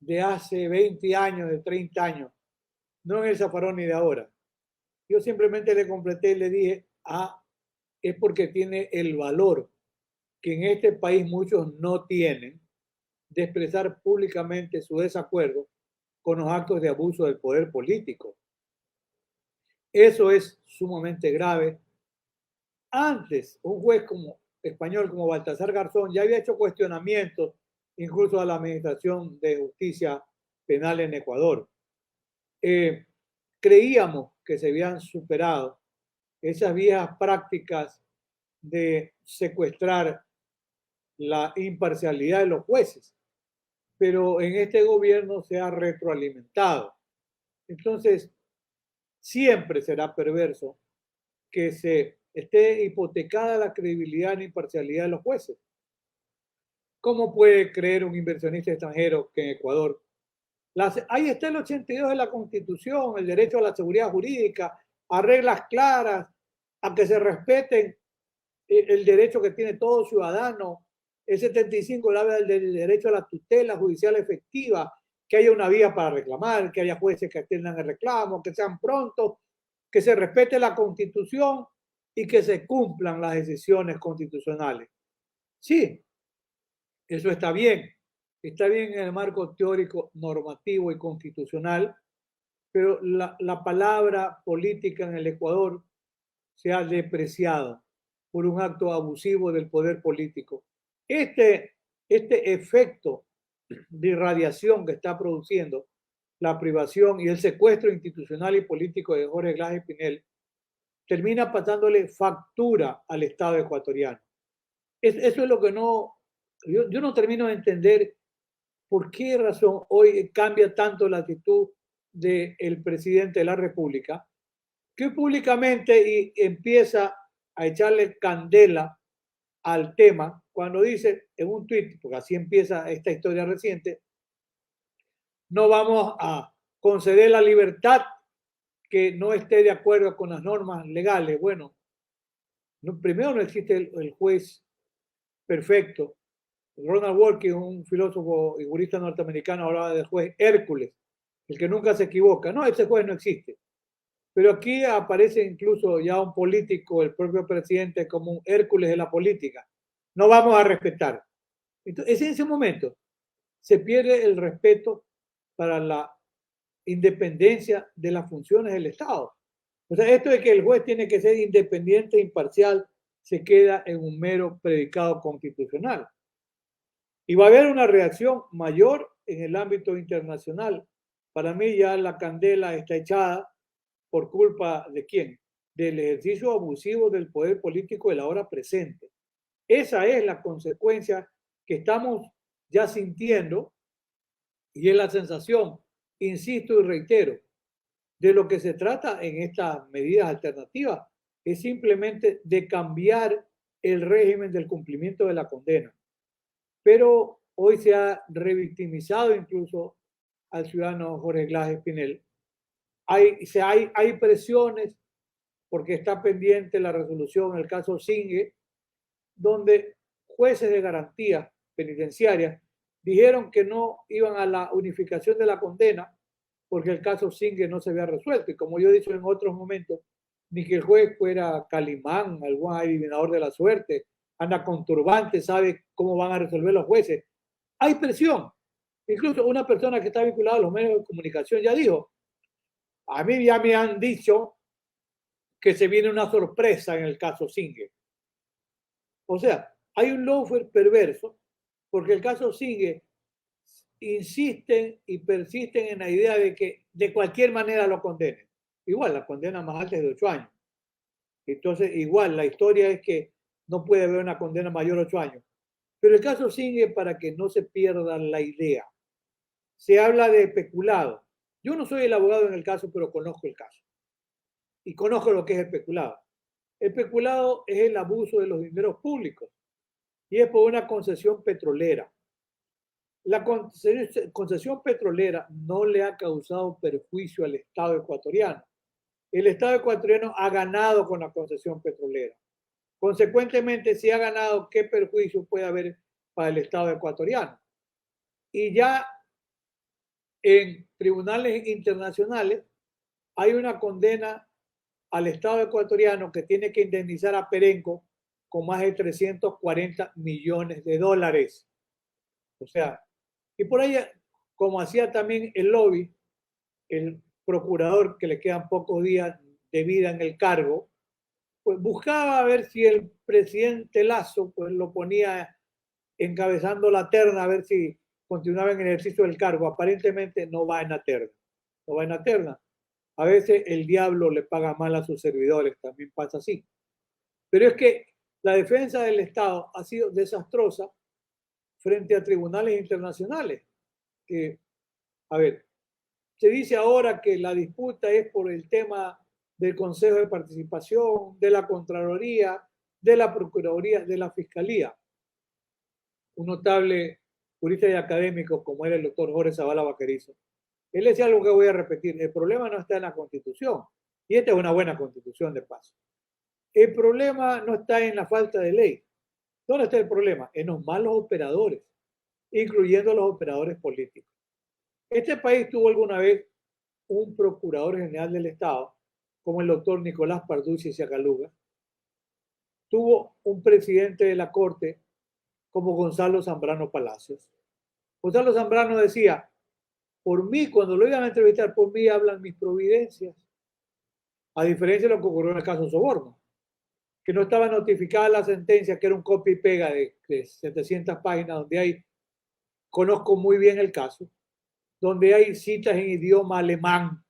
S3: de hace 20 años, de 30 años, no en el Zaffaroni de ahora. Yo simplemente le completé y le dije, es porque tiene el valor que en este país muchos no tienen de expresar públicamente su desacuerdo con los actos de abuso del poder político. Eso es sumamente grave. Antes, un juez español como Baltasar Garzón ya había hecho cuestionamientos incluso a la Administración de Justicia Penal en Ecuador. Creíamos que se habían superado esas viejas prácticas de secuestrar la imparcialidad de los jueces, pero en este gobierno se ha retroalimentado. Entonces, siempre será perverso que se esté hipotecada la credibilidad y la imparcialidad de los jueces. ¿Cómo puede creer un inversionista extranjero que en Ecuador? Ahí está el 82 de la Constitución, el derecho a la seguridad jurídica, a reglas claras, a que se respeten el derecho que tiene todo ciudadano. El 75 habla del derecho a la tutela judicial efectiva, que haya una vía para reclamar, que haya jueces que atiendan el reclamo, que sean prontos, que se respete la Constitución y que se cumplan las decisiones constitucionales. Sí, eso está bien en el marco teórico, normativo y constitucional, pero la palabra política en el Ecuador se ha depreciado por un acto abusivo del poder político. Este efecto de irradiación que está produciendo la privación y el secuestro institucional y político de Jorge Glass Pinel termina pasándole factura al Estado ecuatoriano. Eso es lo que yo no termino de entender por qué razón hoy cambia tanto la actitud del presidente de la República, que públicamente empieza a echarle candela al tema cuando dice en un tuit, porque así empieza esta historia reciente, no vamos a conceder la libertad que no esté de acuerdo con las normas legales. Bueno, primero no existe el juez perfecto. Ronald Walker, un filósofo y jurista norteamericano, hablaba del juez Hércules, el que nunca se equivoca. No, ese juez no existe. Pero aquí aparece incluso ya un político, el propio presidente, como un Hércules de la política. No vamos a respetar. Entonces, en ese momento se pierde el respeto para la independencia de las funciones del Estado. O sea, esto de que el juez tiene que ser independiente e imparcial se queda en un mero predicado constitucional. Y va a haber una reacción mayor en el ámbito internacional. Para mí ya la candela está echada por culpa de ¿quién? Del ejercicio abusivo del poder político de la hora presente. Esa es la consecuencia que estamos ya sintiendo y es la sensación, insisto y reitero, de lo que se trata en estas medidas alternativas es simplemente de cambiar el régimen del cumplimiento de la condena. Pero hoy se ha revictimizado incluso al ciudadano Jorge Glass Espinel. Hay presiones porque está pendiente la resolución en el caso Singue, donde jueces de garantía penitenciaria dijeron que no iban a la unificación de la condena porque el caso Singue no se había resuelto. Y como yo he dicho en otros momentos, ni que el juez fuera Calimán, algún adivinador de la suerte, anda con turbante, sabe cómo van a resolver los jueces. Hay presión. Incluso una persona que está vinculada a los medios de comunicación ya dijo, a mí ya me han dicho que se viene una sorpresa en el caso Singue. O sea, hay un lawfare perverso porque el caso Singue insisten y persisten en la idea de que de cualquier manera lo condenen. Igual, la condena más alta es de 8 años. Entonces, igual, la historia es que no puede haber una condena mayor a 8 años. Pero el caso sigue para que no se pierda la idea. Se habla de peculado. Yo no soy el abogado en el caso, pero conozco el caso. Y conozco lo que es el peculado. El peculado es el abuso de los dineros públicos. Y es por una concesión petrolera. La concesión petrolera no le ha causado perjuicio al Estado ecuatoriano. El Estado ecuatoriano ha ganado con la concesión petrolera. Consecuentemente, si ha ganado, ¿qué perjuicio puede haber para el Estado ecuatoriano? Y ya en tribunales internacionales hay una condena al Estado ecuatoriano que tiene que indemnizar a Perenco con más de 340 millones de dólares. O sea, y por ahí, como hacía también el lobby, el procurador que le quedan pocos días de vida en el cargo, pues buscaba ver si el presidente Lazo pues lo ponía encabezando la terna a ver si continuaba en el ejercicio del cargo. Aparentemente no va en la terna. No va en la terna. A veces el diablo le paga mal a sus servidores, también pasa así. Pero es que la defensa del Estado ha sido desastrosa frente a tribunales internacionales. A ver, se dice ahora que la disputa es por el tema del Consejo de Participación, de la Contraloría, de la Procuraduría, de la Fiscalía. Un notable jurista y académico como era el doctor Jorge Zavala Vaquerizo, él decía algo que voy a repetir, el problema no está en la Constitución, y esta es una buena Constitución de paso. El problema no está en la falta de ley. ¿Dónde está el problema? En los malos operadores, incluyendo los operadores políticos. Este país tuvo alguna vez un procurador general del Estado, como el doctor Nicolás Parducci Siacaluga, tuvo un presidente de la Corte como Gonzalo Zambrano Palacios. Gonzalo Zambrano decía, por mí, cuando lo iban a entrevistar, por mí hablan mis providencias. A diferencia de lo que ocurrió en el caso Soborno, que no estaba notificada la sentencia, que era un copia y pega de 700 páginas, donde hay, conozco muy bien el caso, donde hay citas en idioma alemán,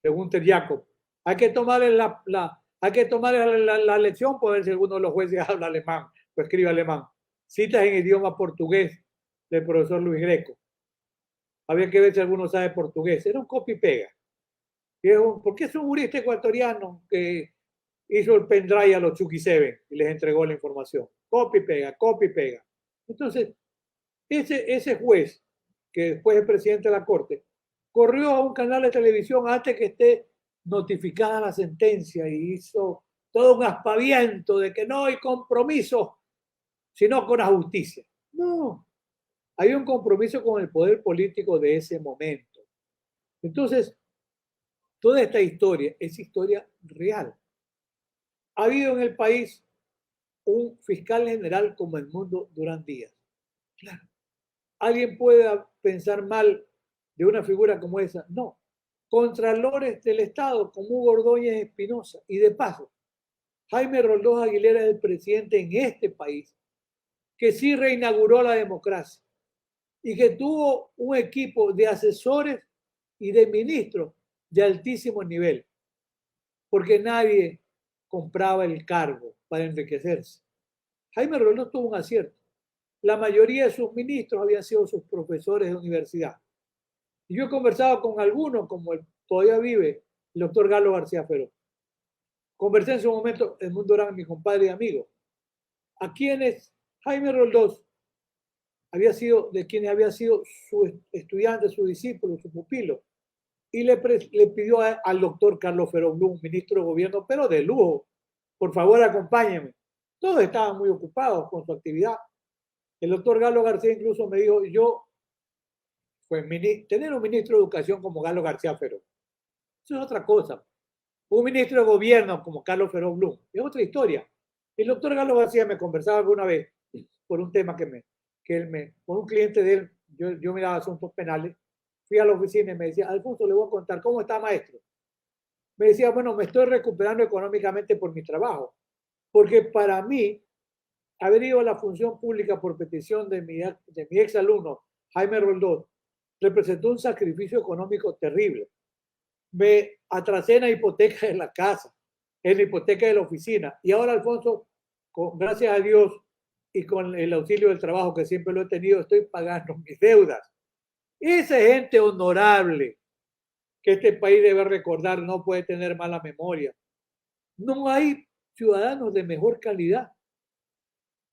S3: según Ter Jacob. Hay que tomarle Hay que tomar la lección por ver si alguno de los jueces habla alemán o escribe alemán. Citas en idioma portugués del profesor Luis Greco. Había que ver si alguno sabe portugués. Era un copy-pega. Porque es un jurista ecuatoriano que hizo el pendrive a los Chucky 7 y les entregó la información. Copy-pega, copy-pega. Entonces, ese juez, que después es presidente de la Corte, corrió a un canal de televisión antes que esté notificada la sentencia y hizo todo un aspaviento de que no hay compromiso, sino con la justicia. No, hay un compromiso con el poder político de ese momento. Entonces, toda esta historia es historia real. Ha habido en el país un fiscal general como Edmundo Durán Díaz. Claro. ¿Alguien puede pensar mal de una figura como esa? No. Contralores del Estado como Hugo Ordóñez Espinosa. Y de paso, Jaime Roldós Aguilera es el presidente en este país que sí reinauguró la democracia y que tuvo un equipo de asesores y de ministros de altísimo nivel, porque nadie compraba el cargo para enriquecerse. Jaime Roldós tuvo un acierto. La mayoría de sus ministros habían sido sus profesores de universidad. Y yo he conversado con algunos, como todavía vive el doctor Galo García Feró. Conversé en su momento, Edmundo Durán, mi compadre y amigo, a quienes Jaime Roldós de quienes había sido su estudiante, su discípulo, su pupilo, y le pidió al doctor Carlos Feró Blum, ministro de gobierno, pero de lujo, por favor acompáñenme. Todos estaban muy ocupados con su actividad. El doctor Galo García incluso me dijo, tener un ministro de educación como Galo García Feró, eso es otra cosa. Un ministro de gobierno como Carlos Feró Blum, es otra historia. El doctor Galo García me conversaba alguna vez por un tema por un cliente de él, yo miraba asuntos penales, fui a la oficina y me decía, Alfonso, le voy a contar, ¿cómo está, maestro? Me decía, bueno, me estoy recuperando económicamente por mi trabajo, porque para mí, haber ido a la función pública por petición de mi ex alumno, Jaime Roldós, representó un sacrificio económico terrible. Me atrasé en la hipoteca de la casa, en la hipoteca de la oficina, y ahora, Alfonso, gracias a Dios y con el auxilio del trabajo que siempre lo he tenido, estoy pagando mis deudas. Esa gente honorable que este país debe recordar, no puede tener mala memoria. No hay ciudadanos de mejor calidad,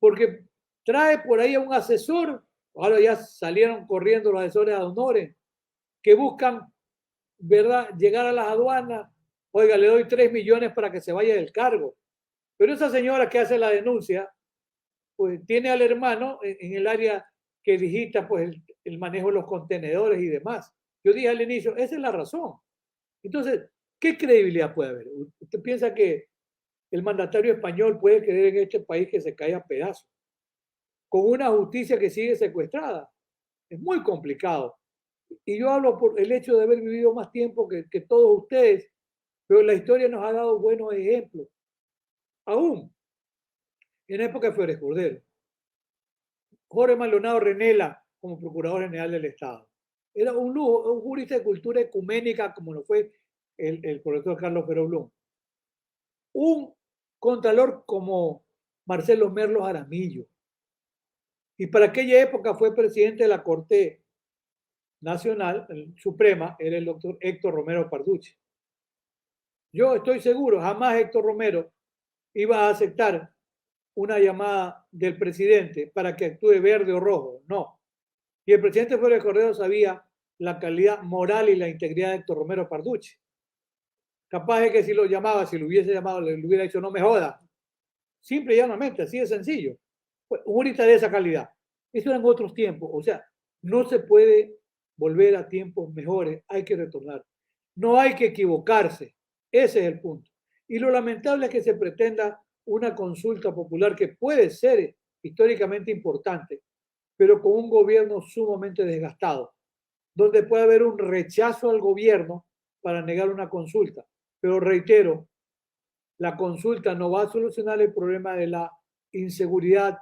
S3: porque trae por ahí a un asesor, ahora ya salieron corriendo los asesores de honores, que buscan, ¿verdad?, llegar a las aduanas, oiga, le doy 3 millones para que se vaya del cargo. Pero esa señora que hace la denuncia, pues tiene al hermano en el área que digita pues el manejo de los contenedores y demás. Yo dije al inicio, esa es la razón. Entonces, ¿qué credibilidad puede haber? ¿Usted piensa que el mandatario español puede creer en este país que se cae a pedazos? Con una justicia que sigue secuestrada. Es muy complicado. Y yo hablo por el hecho de haber vivido más tiempo que todos ustedes, pero la historia nos ha dado buenos ejemplos. Aún en época de Flores Cordero, Jorge Maldonado Renela como Procurador General del Estado. Era un lujo, un jurista de cultura ecuménica como lo fue el profesor Carlos Feró Blum. Un contralor como Marcelo Merlos Aramillo. Y para aquella época fue presidente de la Corte Nacional, Suprema, era el doctor Héctor Romero Parducci. Yo estoy seguro, jamás Héctor Romero iba a aceptar una llamada del presidente para que actúe verde o rojo. No. Y el presidente Flores Cordero sabía la calidad moral y la integridad de Héctor Romero Parducci. Capaz de que si lo llamaba, si lo hubiese llamado, le hubiera dicho no me joda. Simple y llanamente, así de sencillo. Pues, un jurista de esa calidad. Eso era en otros tiempos. O sea, no se puede volver a tiempos mejores. Hay que retornar. No hay que equivocarse. Ese es el punto. Y lo lamentable es que se pretenda una consulta popular que puede ser históricamente importante, pero con un gobierno sumamente desgastado, donde puede haber un rechazo al gobierno para negar una consulta. Pero reitero, la consulta no va a solucionar el problema de la inseguridad,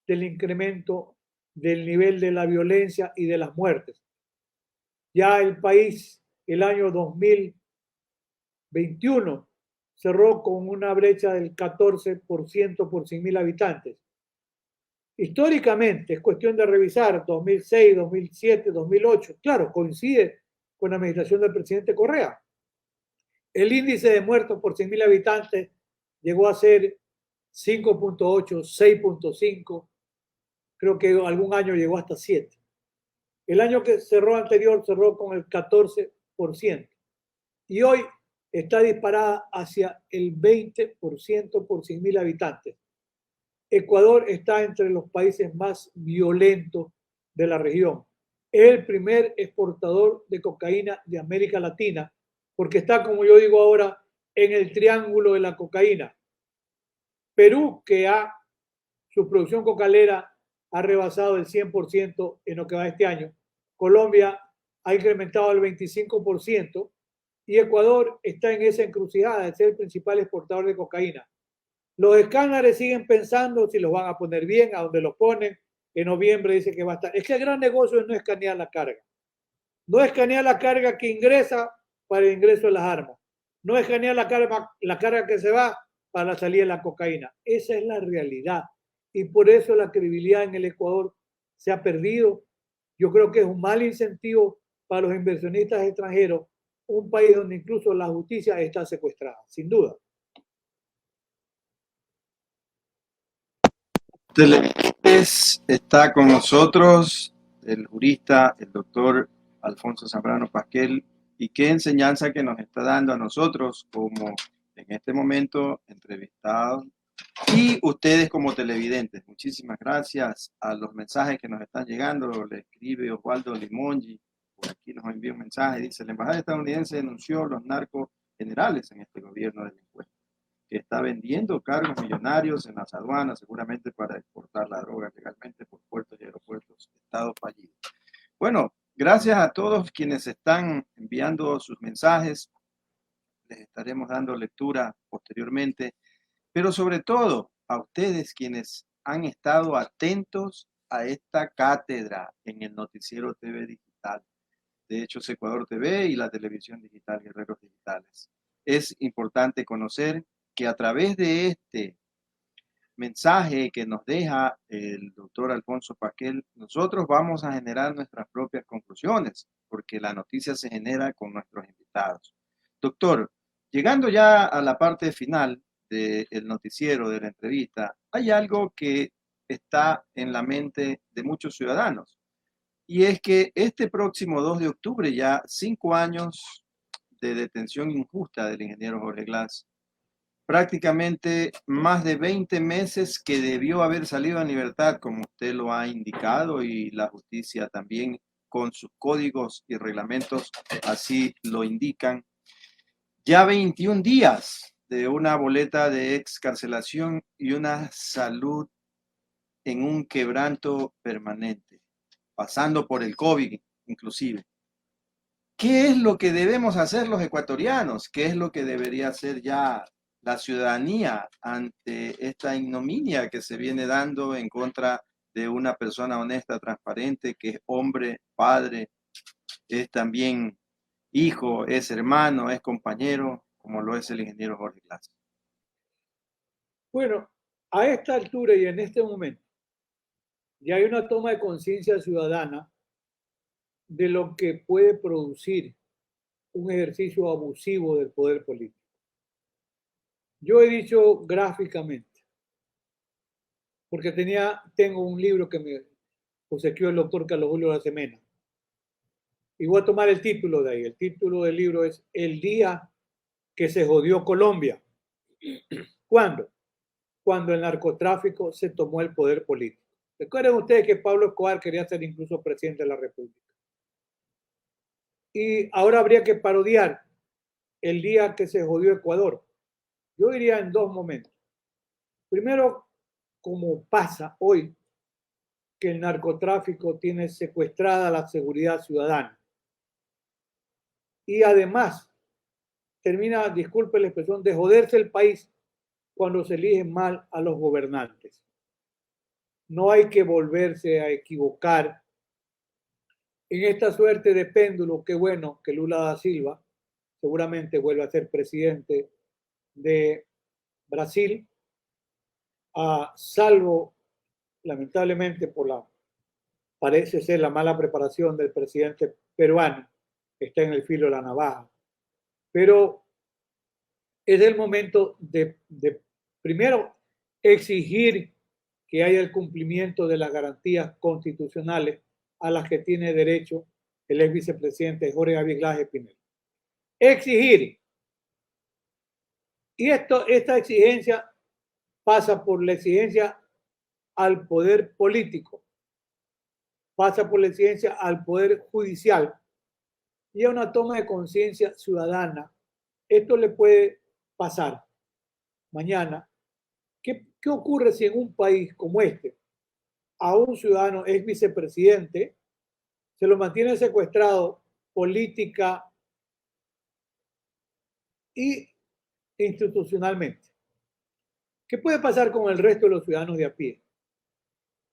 S3: del incremento del nivel de la violencia y de las muertes. Ya el país, el año 2021, cerró con una brecha del 14% por 100.000 habitantes. Históricamente, es cuestión de revisar 2006, 2007, 2008. Claro, coincide con la administración del presidente Correa. El índice de muertos por 100.000 habitantes llegó a ser 5.8, 6.5. Creo que algún año llegó hasta 7. El año que cerró anterior cerró con el 14%. Y hoy está disparada hacia el 20% por 100.000 habitantes. Ecuador está entre los países más violentos de la región. Es el primer exportador de cocaína de América Latina, porque está, como yo digo ahora, en el triángulo de la cocaína. Perú, que su producción cocalera ha rebasado el 100% en lo que va este año. Colombia ha incrementado el 25%. Y Ecuador está en esa encrucijada de ser el principal exportador de cocaína. Los escáneres siguen pensando si los van a poner bien, a donde los ponen. En noviembre dice que va a estar. Es que el gran negocio es no escanear la carga. No escanear la carga que ingresa para el ingreso de las armas. No escanear la carga que se va para la salida de la cocaína. Esa es la realidad. Y por eso la credibilidad en el Ecuador se ha perdido. Yo creo que es un mal incentivo para los inversionistas extranjeros, un país donde incluso la justicia está secuestrada, sin duda.
S1: Televidentes, está con nosotros el jurista, el doctor Alfonso Zambrano Pasquel, y qué enseñanza que nos está dando a nosotros como en este momento entrevistados y ustedes como televidentes. Muchísimas gracias a los mensajes que nos están llegando. Le escribe Osvaldo Limongi, por aquí nos envía un mensaje, dice: la embajada estadounidense denunció los narcos generales en este gobierno del impuesto, que está vendiendo cargos millonarios en las aduanas, seguramente para exportar la droga legalmente por puertos y aeropuertos. Estado fallido. Bueno, gracias a todos quienes están enviando sus mensajes. Les estaremos dando lectura posteriormente, pero sobre todo a ustedes quienes han estado atentos a esta cátedra en el Noticiero TV Digital de Hechos Ecuador TV y la televisión digital Guerreros Digitales. Es importante conocer que a través de este mensaje que nos deja el doctor Alfonso Pasquel, nosotros vamos a generar nuestras propias conclusiones, porque la noticia se genera con nuestros invitados. Doctor, llegando ya a la parte final del noticiero, de la entrevista, hay algo que está en la mente de muchos ciudadanos, y es que este próximo 2 de octubre, ya 5 años de detención injusta del ingeniero Jorge Glass, prácticamente más de 20 meses que debió haber salido en libertad, como usted lo ha indicado, y la justicia también con sus códigos y reglamentos así lo indican. Ya 21 días de una boleta de excarcelación y una salud en un quebranto permanente, pasando por el COVID inclusive. ¿Qué es lo que debemos hacer los ecuatorianos? ¿Qué es lo que debería hacer ya la ciudadanía ante esta ignominia que se viene dando en contra de una persona honesta, transparente, que es hombre, padre, es también hijo, es hermano, es compañero, como lo es el ingeniero Jorge Glass?
S3: Bueno, a esta altura y en este momento ya hay una toma de conciencia ciudadana de lo que puede producir un ejercicio abusivo del poder político. Yo he dicho gráficamente, porque tengo un libro que me obsequió el doctor Carlos Julio Arosemena, y voy a tomar el título de ahí. El título del libro es El día que se jodió Colombia. ¿Cuándo? Cuando el narcotráfico se tomó el poder político. Recuerden ustedes que Pablo Escobar quería ser incluso presidente de la República. Y ahora habría que parodiar el día que se jodió Ecuador. Yo diría en dos momentos. Primero, como pasa hoy, que el narcotráfico tiene secuestrada la seguridad ciudadana. Y además, termina, disculpe la expresión, de joderse el país cuando se eligen mal a los gobernantes. No hay que volverse a equivocar en esta suerte de péndulo. Qué bueno que Lula da Silva seguramente vuelva a ser presidente de Brasil, salvo lamentablemente parece ser la mala preparación del presidente peruano, que está en el filo de la navaja. Pero es el momento de primero exigir que haya el cumplimiento de las garantías constitucionales a las que tiene derecho el ex vicepresidente Jorge David Glass Pinel. Exigir. Y esta exigencia pasa por la exigencia al poder político, pasa por la exigencia al poder judicial y a una toma de conciencia ciudadana. Esto le puede pasar mañana. ¿Qué ocurre si en un país como este a un ciudadano ex vicepresidente se lo mantiene secuestrado política y institucionalmente? ¿Qué puede pasar con el resto de los ciudadanos de a pie?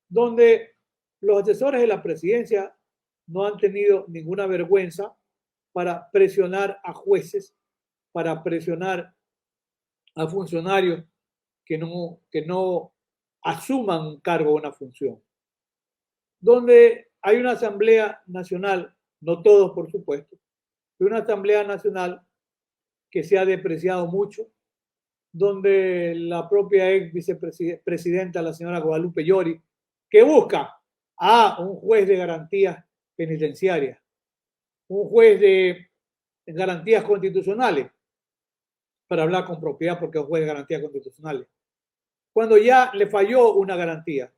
S3: Donde los asesores de la presidencia no han tenido ninguna vergüenza para presionar a jueces, para presionar a funcionarios que no asuman un cargo o una función. Donde hay una Asamblea Nacional, no todos por supuesto, pero una Asamblea Nacional que se ha depreciado mucho, donde la propia ex vicepresidenta, la señora Guadalupe Llori, que busca a un juez de garantías penitenciarias, un juez de garantías constitucionales, para hablar con propiedad porque es un juez de garantías constitucionales, cuando ya le falló una garantía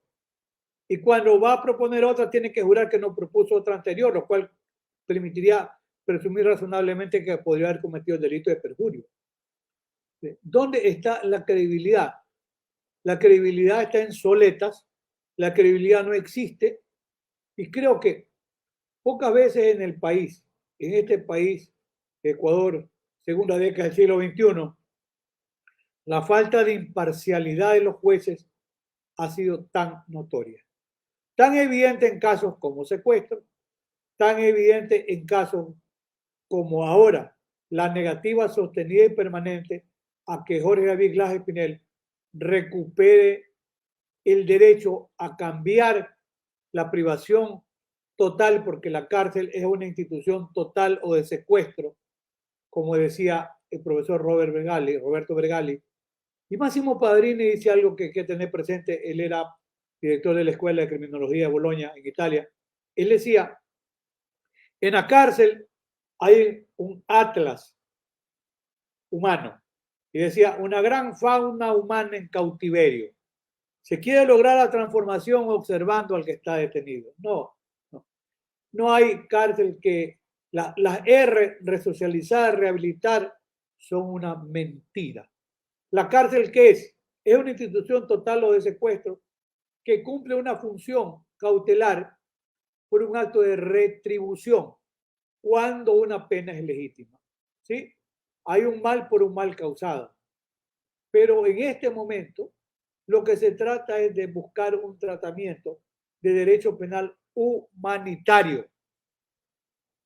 S3: y cuando va a proponer otra tiene que jurar que no propuso otra anterior, lo cual permitiría presumir razonablemente que podría haber cometido el delito de perjurio. ¿Dónde está la credibilidad? La credibilidad está en soletas, la credibilidad no existe y creo que pocas veces en el país, en este país, Ecuador, segunda década del siglo XXI, la falta de imparcialidad de los jueces ha sido tan notoria. Tan evidente en casos como secuestro, tan evidente en casos como ahora, la negativa sostenida y permanente a que Jorge David Glass Pinel recupere el derecho a cambiar la privación total, porque la cárcel es una institución total o de secuestro, como decía el profesor Roberto Bergali. Y Máximo Padrini dice algo que hay que tener presente. Él era director de la Escuela de Criminología de Bolonia, en Italia. Él decía, en la cárcel hay un atlas humano. Y decía, una gran fauna humana en cautiverio. Se quiere lograr la transformación observando al que está detenido. No hay cárcel que las R, resocializar, rehabilitar, son una mentira. ¿La cárcel qué es? Es una institución total o de secuestro que cumple una función cautelar por un acto de retribución cuando una pena es legítima. ¿Sí? Hay un mal por un mal causado. Pero en este momento lo que se trata es de buscar un tratamiento de derecho penal humanitario.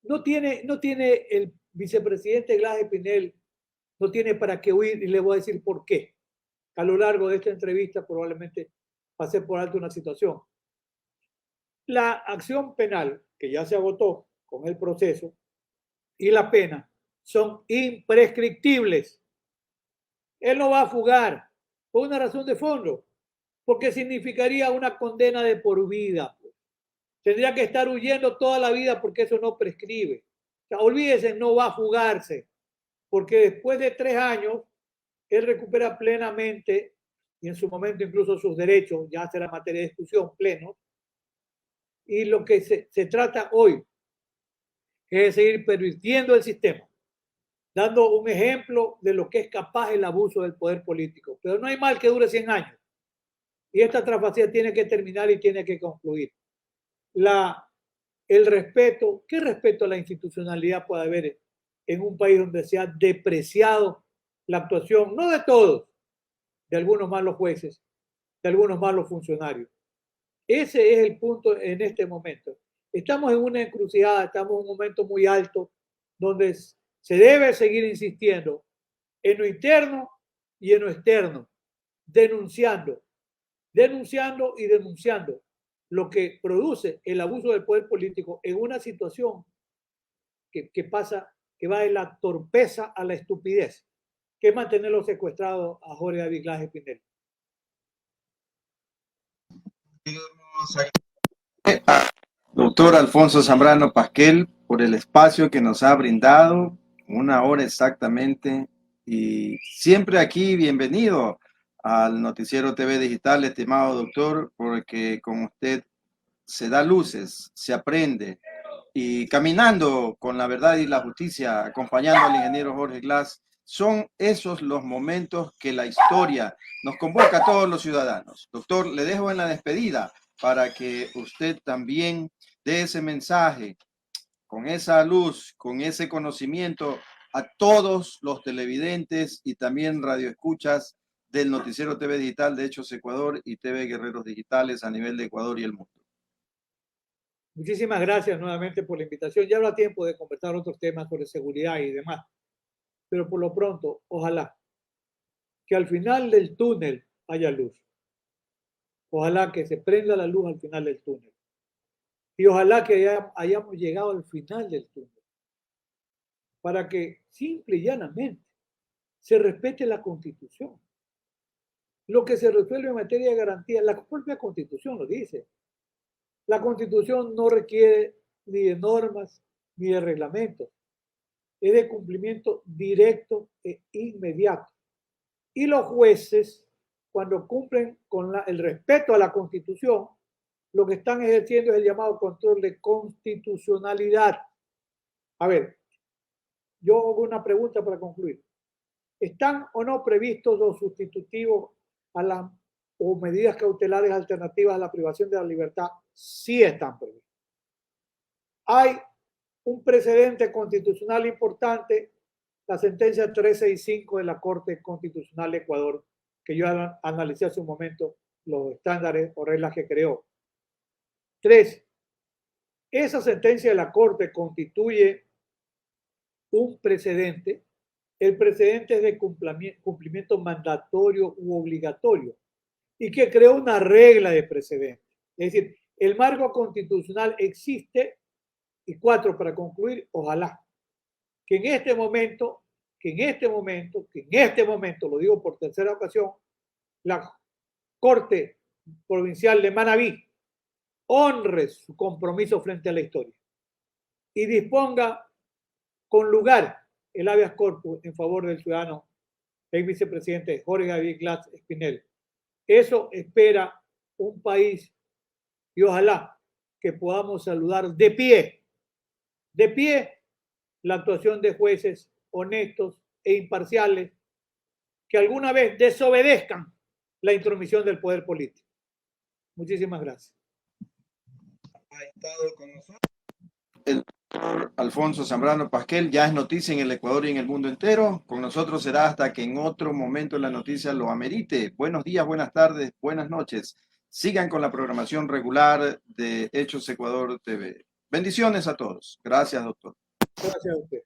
S3: No tiene el vicepresidente Glass Pinel, no tiene para qué huir y le voy a decir por qué. A lo largo de esta entrevista probablemente pasé por alto una situación. La acción penal que ya se agotó con el proceso y la pena son imprescriptibles. Él no va a fugar por una razón de fondo, porque significaría una condena de por vida. Tendría que estar huyendo toda la vida porque eso no prescribe. O sea, olvídese, no va a fugarse, porque después de 3 años, él recupera plenamente, y en su momento incluso sus derechos, ya será materia de discusión, plenos. Y lo que se trata hoy es de seguir pervirtiendo el sistema, dando un ejemplo de lo que es capaz el abuso del poder político. Pero no hay mal que dure 100 años. Y esta trasvasía tiene que terminar y tiene que concluir. El respeto, ¿qué respeto a la institucionalidad puede haber en un país donde se ha depreciado la actuación, no de todos, de algunos malos jueces, de algunos malos funcionarios? Ese es el punto en este momento. Estamos en una encrucijada, estamos en un momento muy alto donde se debe seguir insistiendo en lo interno y en lo externo, denunciando y denunciando lo que produce el abuso del poder político en una situación que pasa, que va de la torpeza a la estupidez, que es mantenerlo secuestrado a Jorge David Glass Espinel.
S1: Doctor Alfonso Zambrano Pasquel, por el espacio que nos ha brindado, 1 hora exactamente, y siempre aquí bienvenido al Noticiero TV Digital, estimado doctor, porque con usted se da luces, se aprende, y caminando con la verdad y la justicia, acompañando al ingeniero Jorge Glass, son esos los momentos que la historia nos convoca a todos los ciudadanos. Doctor, le dejo en la despedida para que usted también dé ese mensaje con esa luz, con ese conocimiento a todos los televidentes y también radioescuchas del Noticiero TV Digital de Hechos Ecuador y TV Guerreros Digitales a nivel de Ecuador y el mundo.
S3: Muchísimas gracias nuevamente por la invitación. Ya habrá tiempo de conversar otros temas sobre seguridad y demás. Pero por lo pronto, ojalá que al final del túnel haya luz. Ojalá que se prenda la luz al final del túnel. Y ojalá que hayamos llegado al final del túnel. Para que simple y llanamente se respete la Constitución. Lo que se resuelve en materia de garantía, la propia Constitución lo dice. La Constitución no requiere ni de normas ni de reglamentos. Es de cumplimiento directo e inmediato. Y los jueces, cuando cumplen con el respeto a la Constitución, lo que están ejerciendo es el llamado control de constitucionalidad. A ver, yo hago una pregunta para concluir. ¿Están o no previstos los sustitutivos o medidas cautelares alternativas a la privación de la libertad? Sí están previstos. Hay un precedente constitucional importante, la sentencia 365 de la Corte Constitucional de Ecuador, que yo analicé hace un momento los estándares o reglas que creó. 3. Esa sentencia de la Corte constituye un precedente. El precedente es de cumplimiento mandatorio u obligatorio y que creó una regla de precedente. Es decir, el marco constitucional existe. Y 4, para concluir, ojalá que en este momento, lo digo por tercera ocasión, la Corte Provincial de Manabí honre su compromiso frente a la historia y disponga con lugar el habeas corpus en favor del ciudadano, ex vicepresidente Jorge David Glass Espinel. Eso espera un país y ojalá que podamos saludar de pie la actuación de jueces honestos e imparciales que alguna vez desobedezcan la intromisión del poder político. Muchísimas gracias.
S1: Ha estado con nosotros el doctor Alfonso Zambrano Pasquel, ya es noticia en el Ecuador y en el mundo entero. Con nosotros será hasta que en otro momento la noticia lo amerite. Buenos días, buenas tardes, buenas noches. Sigan con la programación regular de Hechos Ecuador TV. Bendiciones a todos. Gracias, doctor.
S3: Gracias a usted.